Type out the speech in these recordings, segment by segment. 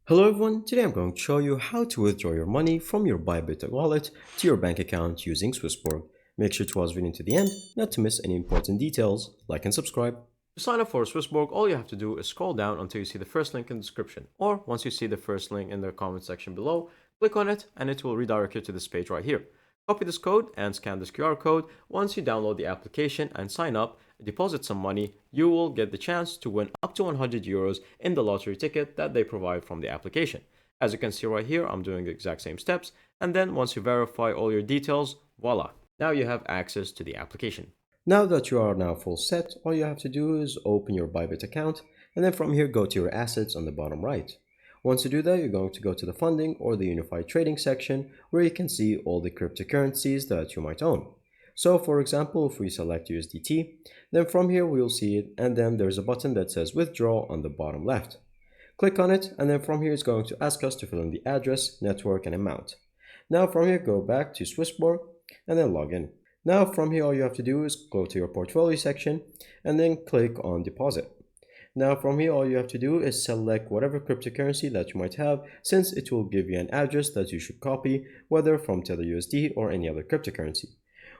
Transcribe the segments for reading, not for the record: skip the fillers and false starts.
Hello everyone, today I'm going to show you how to withdraw your money from your Bybit wallet to your bank account using Swissborg. Make sure to watch the video to the end not to miss any important details. Like and subscribe. To sign up for Swissborg, all you have to do is scroll down until you see the first link in the description, or once you see the first link in the comment section below, click on it and it will redirect you to this page right here. Copy this code and scan this QR code. Once you download the application and sign up, deposit some money, you will get the chance to win up to 100 euros in the lottery ticket that they provide from the application. As you can see right here, I'm doing the exact same steps, and then once you verify all your details, voila, now you have access to the application. Now that you are now full set, all you have to do is open your Bybit account, and then from here go to your assets on the bottom right. Once you do that, you're going to go to the funding or the unified trading section where you can see all the cryptocurrencies that you might own. So for example, if we select USDT, then from here we'll see it, and then there's a button that says withdraw on the bottom left. Click on it, and then from here it's going to ask us to fill in the address, network, and amount. Now from here go back to Swissborg and then log in. Now from here all you have to do is go to your portfolio section and then click on deposit. Now from here all you have to do is select whatever cryptocurrency that you might have, since it will give you an address that you should copy, whether from Tether USD or any other cryptocurrency.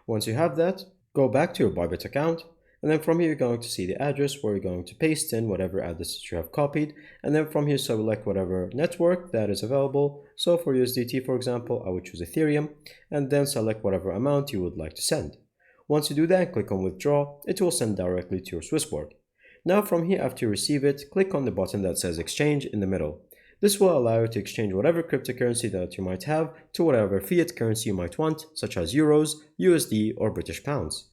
Once you have that, go back to your Bybit account, and then from here you're going to see the address where you're going to paste in whatever address that you have copied, and then from here select whatever network that is available. So for USDT, for example, I would choose Ethereum, and then select whatever amount you would like to send. Once you do that, click on withdraw, it will send directly to your Swissborg. Now from here, after you receive it, click on the button that says exchange in the middle. This will allow you to exchange whatever cryptocurrency that you might have to whatever fiat currency you might want, such as euros, USD, or British pounds.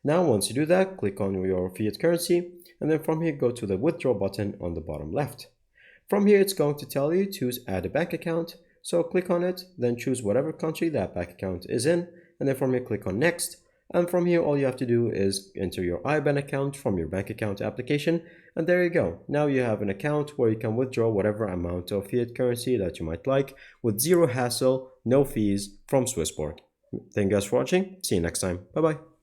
Now once you do that, click on your fiat currency, and then from here go to the withdraw button on the bottom left. From here it's going to tell you to add a bank account, so click on it, then choose whatever country that bank account is in, and then from here click on next. And from here, all you have to do is enter your IBAN account from your bank account application. And there you go. Now you have an account where you can withdraw whatever amount of fiat currency that you might like with zero hassle, no fees from Swissborg. Thank you guys for watching. See you next time. Bye bye.